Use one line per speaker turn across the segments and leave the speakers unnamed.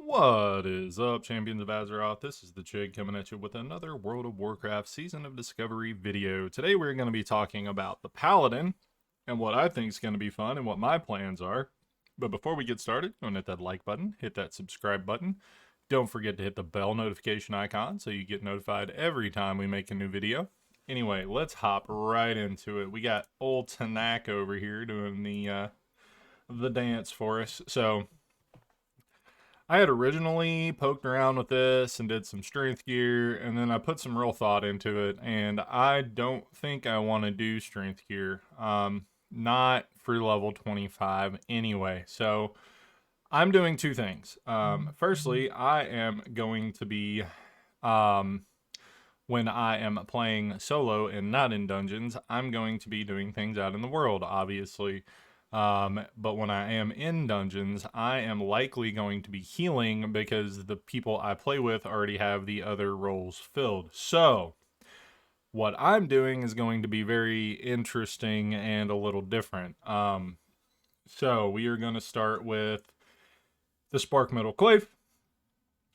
What is up, champions of Azeroth? This is the Chig coming at you with another World of Warcraft Season of Discovery video. Today we're going to be talking about the Paladin and what I think is going to be fun and what my plans are. But before we get started, go and hit that like button, hit that subscribe button. Don't forget to hit the bell notification icon so you get notified every time we make a new video. Anyway, let's hop right into it. We got old Tanak over here doing the dance for us. So I had originally poked around with this and did some strength gear, and then I put some real thought into it, and I don't think I want to do strength gear. Not for level 25 anyway. So I'm doing two things. Firstly, I am going to be, when I am playing solo and not in dungeons, I'm going to be doing things out in the world, obviously. But when I am in dungeons, I am likely going to be healing because the people I play with already have the other roles filled. So, what I'm doing is going to be very interesting and a little different. So, we are going to start with the Spark Metal Clave.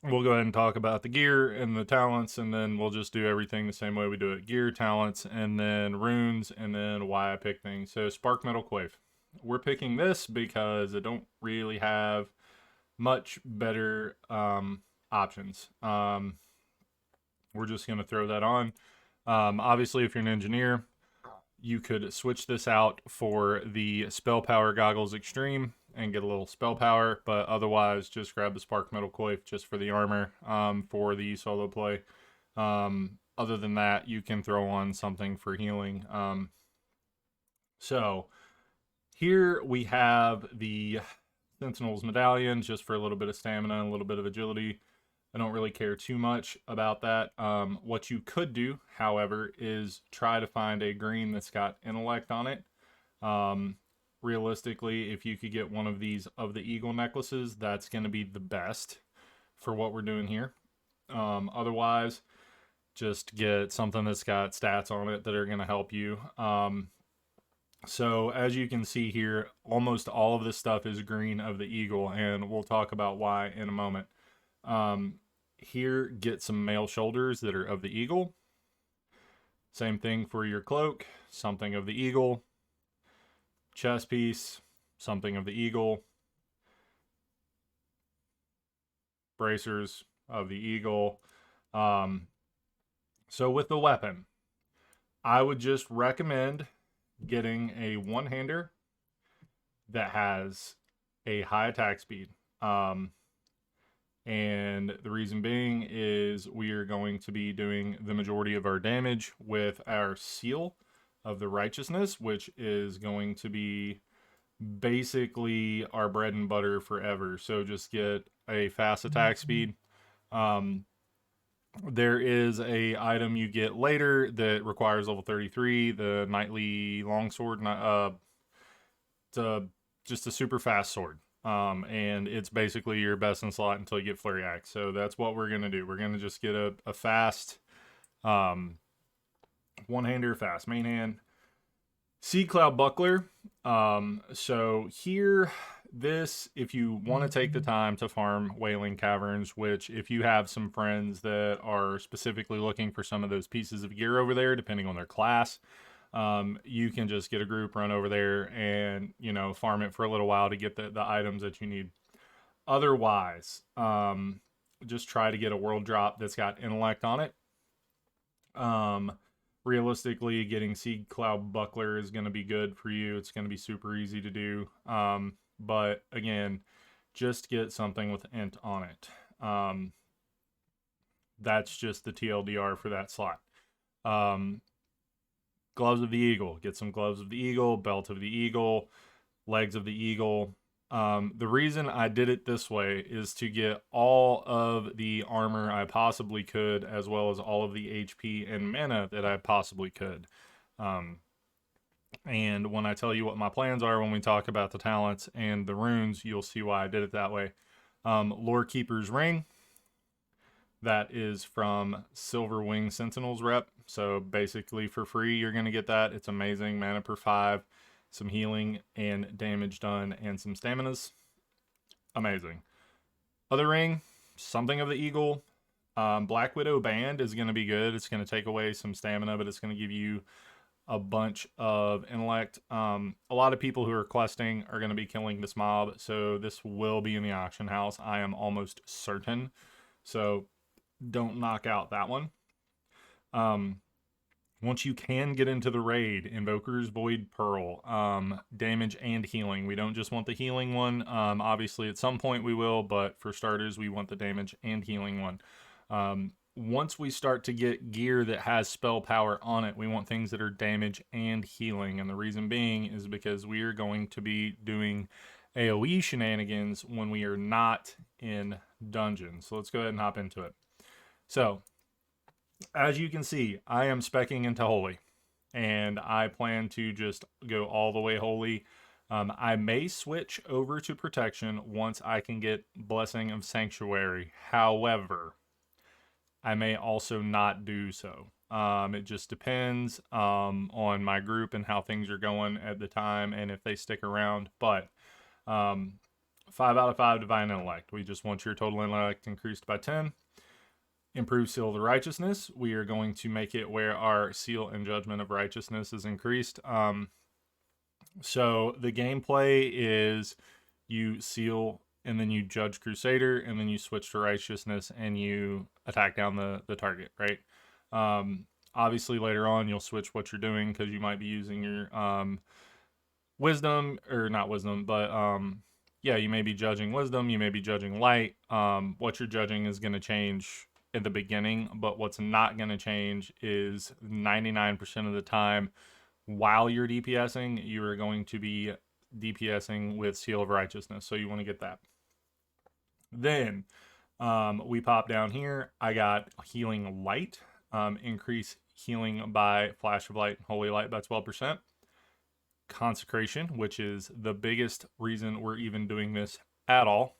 We'll go ahead and talk about the gear and the talents, and then we'll just do everything the same way we do it. Gear, talents, and then runes, and then why I pick things. So, Spark Metal Clave. We're picking this because I don't really have much better options. We're just going to throw that on. Obviously, if you're an engineer, you could switch this out for the Spell Power Goggles Extreme and get a little spell power, but otherwise just grab the Spark Metal Coif just for the armor for the solo play. Other than that, you can throw on something for healing. So here we have the Sentinel's Medallion just for a little bit of stamina and a little bit of agility. I don't really care too much about that. What you could do, however, is try to find a green that's got intellect on it. Realistically, if you could get one of these of the eagle necklaces, that's going to be the best for what we're doing here. Otherwise, just get something that's got stats on it that are going to help you. So as you can see here, almost all of this stuff is green of the eagle, and we'll talk about why in a moment. Here, get some mail shoulders that are of the eagle. Same thing for your cloak, something of the eagle. Chest piece, something of the eagle. Bracers of the eagle. So with the weapon, I would just recommend getting a one-hander that has a high attack speed. And the reason being is we are going to be doing the majority of our damage with our Seal of the Righteousness, which is going to be basically our bread and butter forever. So just get a fast attack speed. There is a item you get later that requires level 33, the Knightly Longsword. It's just a super fast sword. And it's basically your best in slot until you get Flurry Axe. So that's what we're going to do. We're going to just get a fast one-hander, fast main hand. Seed Cloud Buckler. So here, if you want to take the time to farm Wailing Caverns, which if you have some friends that are specifically looking for some of those pieces of gear over there, depending on their class, you can just get a group, run over there, and farm it for a little while to get the items that you need. Otherwise, just try to get a world drop that's got intellect on it. Realistically, getting Seed Cloud Buckler is going to be good for you. It's going to be super easy to do. But again, just get something with int on it. That's just the TLDR for that slot. Gloves of the Eagle. Get some Gloves of the Eagle, Belt of the Eagle, Legs of the Eagle. The reason I did it this way is to get all of the armor I possibly could, as well as all of the HP and mana that I possibly could. And when I tell you what my plans are when we talk about the talents and the runes, you'll see why I did it that way. Lore Keeper's Ring. That is from Silver Wing Sentinels rep. So basically for free, you're going to get that. It's amazing. Mana per 5. Some healing and damage done, and some staminas. Amazing. Other ring, something of the eagle. Black Widow Band is going to be good. It's going to take away some stamina, but it's going to give you a bunch of intellect. A lot of people who are questing are going to be killing this mob, so this will be in the auction house. I am almost certain. So don't knock out that one. Once you can get into the raid, Invoker's Void Pearl, damage and healing. We don't just want the healing one. Obviously, at some point we will, but for starters, we want the damage and healing one. Once we start to get gear that has spell power on it, we want things that are damage and healing. And the reason being is because we are going to be doing AoE shenanigans when we are not in dungeons. So let's go ahead and hop into it. So, as you can see, I am speccing into Holy, and I plan to just go all the way Holy. I may switch over to Protection once I can get Blessing of Sanctuary. However, I may also not do so. It just depends on my group and how things are going at the time and if they stick around. But 5 out of 5 Divine Intellect. We just want your total intellect increased by 10. Improve Seal of the Righteousness. We are going to make it where our Seal and Judgment of Righteousness is increased. So the gameplay is you seal and then you judge Crusader and then you switch to Righteousness and you attack down the target, right? Obviously later on you'll switch what you're doing because you might be using your Wisdom, or not Wisdom, but yeah, you may be judging Wisdom, you may be judging Light. What you're judging is going to change at the beginning, but what's not going to change is 99% of the time while you're DPSing, you are going to be DPSing with Seal of Righteousness, so you want to get that. Then we pop down here. I got Healing Light, increase healing by Flash of Light and Holy Light by 12%. Consecration, which is the biggest reason we're even doing this at all.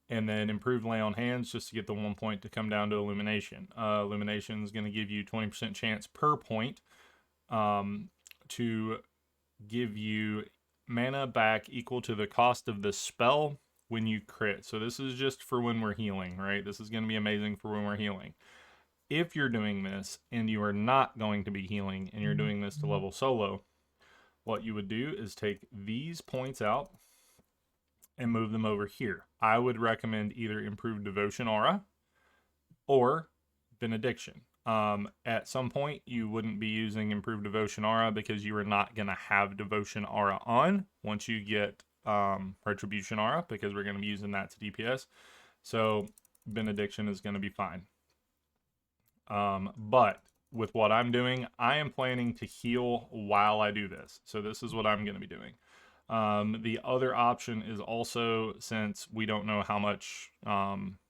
And then improved Lay on Hands just to get the 1 point to come down to Illumination. Illumination is going to give you 20% chance per point to give you mana back equal to the cost of the spell when you crit. So this is just for when we're healing, right? This is going to be amazing for when we're healing. If you're doing this and you are not going to be healing and you're doing this to level solo, what you would do is take these points out and move them over here. I would recommend either Improved Devotion Aura or Benediction. At some point, you wouldn't be using Improved Devotion Aura because you are not going to have Devotion Aura on once you get Retribution Aura, because we're going to be using that to DPS. So Benediction is going to be fine. But with what I'm doing, I am planning to heal while I do this. So this is what I'm going to be doing. The other option is also, since we don't know how much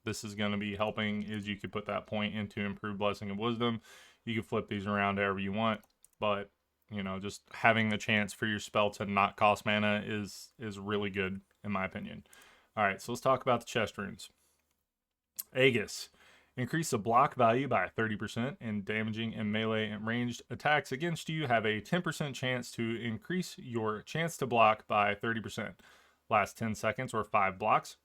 this is going to be helping, is you could put that point into Improved Blessing of Wisdom. You can flip these around however you want, but you know, just having the chance for your spell to not cost mana is really good in my opinion. All right, so let's talk about the chest runes. Aegis. Increase the block value by 30%, and damaging and melee and ranged attacks against you have a 10% chance to increase your chance to block by 30%. Last 10 seconds or 5 blocks.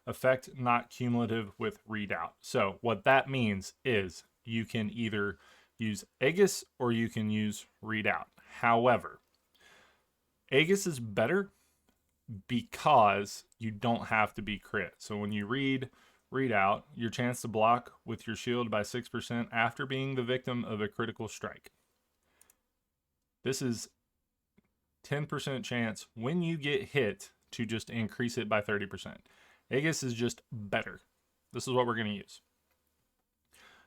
Effect not cumulative with Redoubt. So what that means is you can either use Aegis or you can use Redoubt. However, Aegis is better because you don't have to be crit. So when you read out your chance to block with your shield by 6% after being the victim of a critical strike. This is 10% chance when you get hit to just increase it by 30%. Aegis is just better. This is what we're going to use.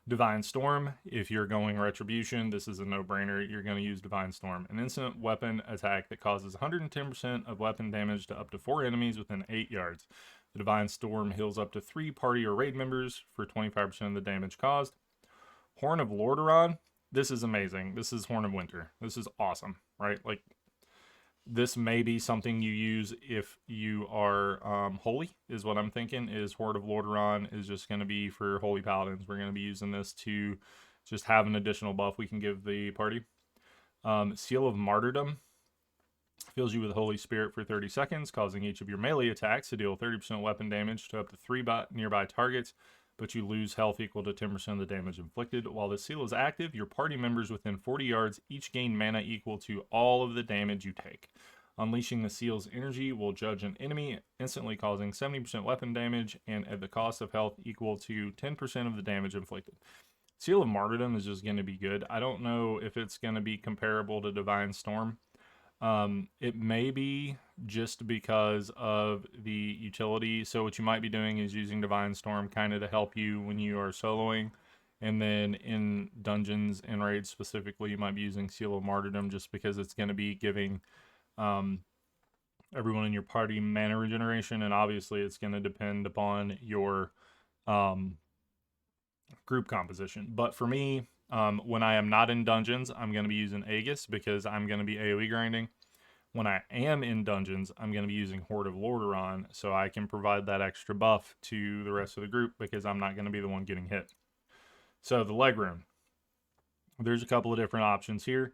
Divine Storm, if you're going Retribution, this is a no-brainer. You're going to use Divine Storm, an instant weapon attack that causes 110% of weapon damage to up to 4 enemies within 8 yards. The Divine Storm heals up to 3 party or raid members for 25% of the damage caused. Horn of Lordaeron, this is amazing. This is Horn of Winter. This is awesome, right? Like, this may be something you use if you are holy, is what I'm thinking, is Horn of Lordaeron is just going to be for holy paladins. We're going to be using this to just have an additional buff we can give the party. Seal of Martyrdom. Fills you with Holy Spirit for 30 seconds, causing each of your melee attacks to deal 30% weapon damage to up to 3 nearby targets, but you lose health equal to 10% of the damage inflicted. While the seal is active, your party members within 40 yards each gain mana equal to all of the damage you take. Unleashing the seal's energy will judge an enemy, instantly causing 70% weapon damage, and at the cost of health equal to 10% of the damage inflicted. Seal of Martyrdom is just going to be good. I don't know if it's going to be comparable to Divine Storm. It may be just because of the utility. So what you might be doing is using Divine Storm kind of to help you when you are soloing. And then in dungeons and raids specifically, you might be using Seal of Martyrdom just because it's going to be giving everyone in your party mana regeneration. And obviously it's going to depend upon your group composition. But for me, when I am not in dungeons, I'm going to be using Aegis because I'm going to be AoE grinding. When I am in dungeons, I'm going to be using Horde of Lordaeron so I can provide that extra buff to the rest of the group because I'm not going to be the one getting hit. So the leg rune. There's a couple of different options here.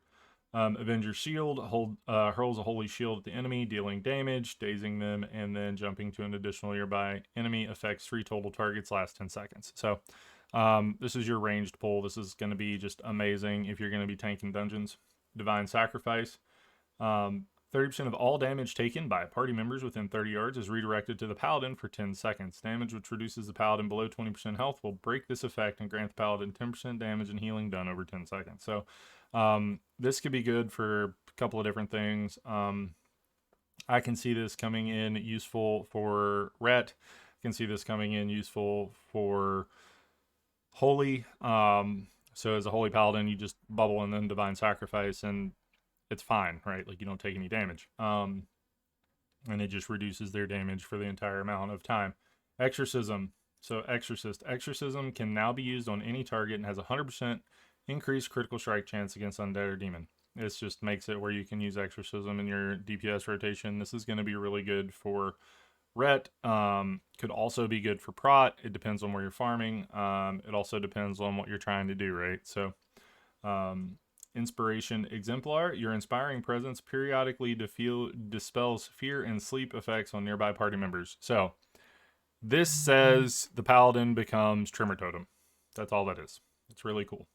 Avenger Shield hurls a holy shield at the enemy, dealing damage, dazing them, and then jumping to an additional nearby enemy. Affects 3 total targets, lasts 10 seconds. So this is your ranged pull. This is going to be just amazing if you're going to be tanking dungeons. Divine Sacrifice. 30% of all damage taken by party members within 30 yards is redirected to the Paladin for 10 seconds. Damage which reduces the Paladin below 20% health will break this effect and grant the Paladin 10% damage and healing done over 10 seconds. So this could be good for a couple of different things. I can see this coming in useful for Ret. I can see this coming in useful for Holy. So as a Holy Paladin, you just bubble and then Divine Sacrifice and it's fine, right? Like you don't take any damage. And it just reduces their damage for the entire amount of time. Exorcism. So Exorcist. Exorcism can now be used on any target and has a 100% increased critical strike chance against undead or demon. This just makes it where you can use Exorcism in your DPS rotation. This is going to be really good for Ret. Could also be good for Prot. It depends on where you're farming. It also depends on what you're trying to do, right? So Inspiration Exemplar. Your inspiring presence periodically dispels fear and sleep effects on nearby party members. So this says the Paladin becomes Tremor Totem. That's all that is. It's really cool.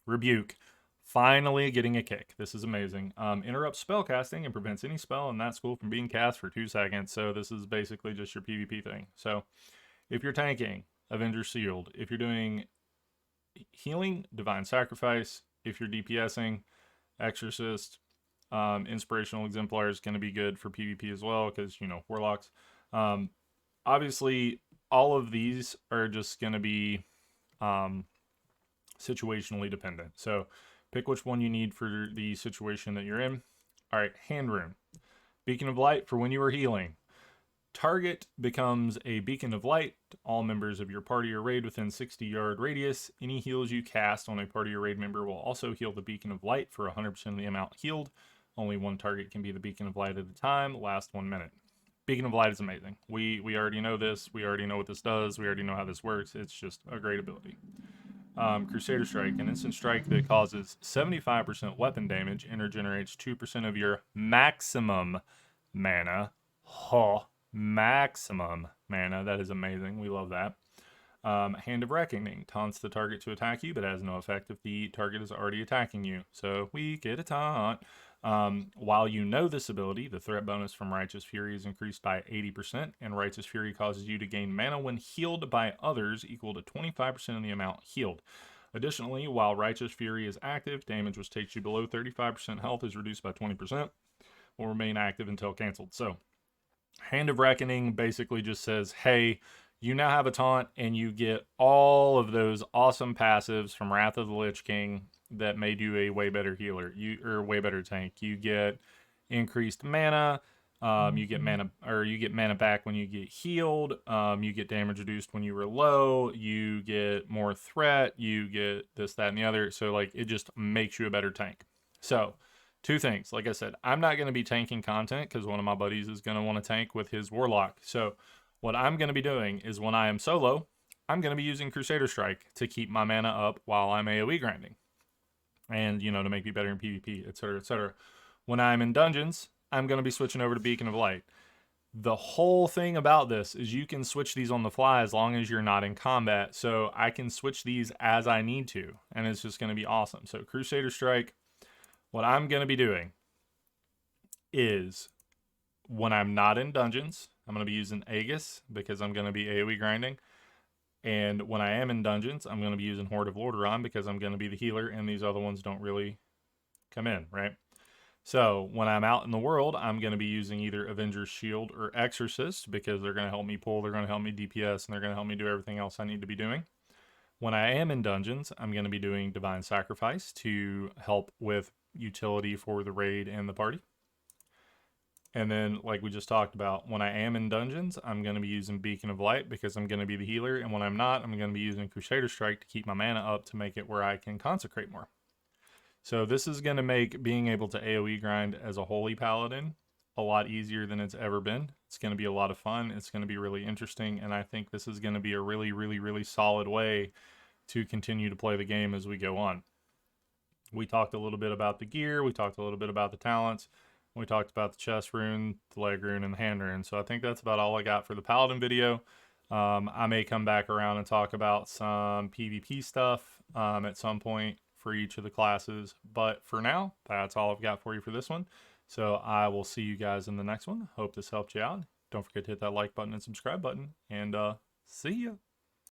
Rebuke. Finally getting a kick. This is amazing. Interrupts spellcasting and prevents any spell in that school from being cast for 2 seconds. So this is basically just your PvP thing. So if you're tanking, Avenger Shield. If you're doing healing, Divine Sacrifice. If you're DPSing, Exorcist. Inspirational Exemplar is going to be good for PvP as well because, you know, Warlocks. Obviously, all of these are just going to be situationally dependent. So pick which one you need for the situation that you're in. All right, Hand Rune. Beacon of Light for when you are healing. Target becomes a beacon of light to all members of your party or raid within 60-yard radius. Any heals you cast on a party or raid member will also heal the beacon of light for 100% of the amount healed. Only one target can be the beacon of light at a time. Last 1 minute. Beacon of Light is amazing. We already know this. We already know what this does. We already know how this works. It's just a great ability. Crusader Strike, an instant strike that causes 75% weapon damage and regenerates 2% of your maximum mana. Maximum mana. That is amazing. We love that. Hand of Reckoning taunts the target to attack you, but has no effect if the target is already attacking you. So we get a taunt. While you know this ability, the threat bonus from Righteous Fury is increased by 80%, and Righteous Fury causes you to gain mana when healed by others equal to 25% of the amount healed. Additionally, while Righteous Fury is active, damage which takes you below 35% health is reduced by 20%, will remain active until canceled. So, Hand of Reckoning basically just says, hey, you now have a taunt, and you get all of those awesome passives from Wrath of the Lich King that made you a way better healer, or way better tank. You get increased mana, you get mana back when you get healed, you get damage reduced when you were low, you get more threat, you get this, that, and the other. So like it just makes you a better tank. So 2 things. Like I said, I'm not going to be tanking content because one of my buddies is going to want to tank with his Warlock. So what I'm going to be doing is when I am solo, I'm going to be using Crusader Strike to keep my mana up while I'm AoE grinding. And, you know, to make me better in PvP, etc., etc. When I'm in dungeons, I'm going to be switching over to Beacon of Light. The whole thing about this is you can switch these on the fly as long as you're not in combat. So I can switch these as I need to, and it's just going to be awesome. So Crusader Strike, what I'm going to be doing is when I'm not in dungeons, I'm going to be using Aegis because I'm going to be AoE grinding. And when I am in dungeons, I'm going to be using Horde of Lordaeron because I'm going to be the healer, and these other ones don't really come in, right? So when I'm out in the world, I'm going to be using either Avenger's Shield or Exorcist because they're going to help me pull, they're going to help me DPS, and they're going to help me do everything else I need to be doing. When I am in dungeons, I'm going to be doing Divine Sacrifice to help with utility for the raid and the party. And then, like we just talked about, when I am in dungeons, I'm going to be using Beacon of Light because I'm going to be the healer. And when I'm not, I'm going to be using Crusader Strike to keep my mana up to make it where I can consecrate more. So this is going to make being able to AoE grind as a Holy Paladin a lot easier than it's ever been. It's going to be a lot of fun. It's going to be really interesting. And I think this is going to be a really, really, really solid way to continue to play the game as we go on. We talked a little bit about the gear. We talked a little bit about the talents. We talked about the chest rune, the leg rune, and the hand rune. So I think that's about all I got for the Paladin video. I may come back around and talk about some PvP stuff at some point for each of the classes. But for now, that's all I've got for you for this one. So I will see you guys in the next one. Hope this helped you out. Don't forget to hit that like button and subscribe button. And see ya.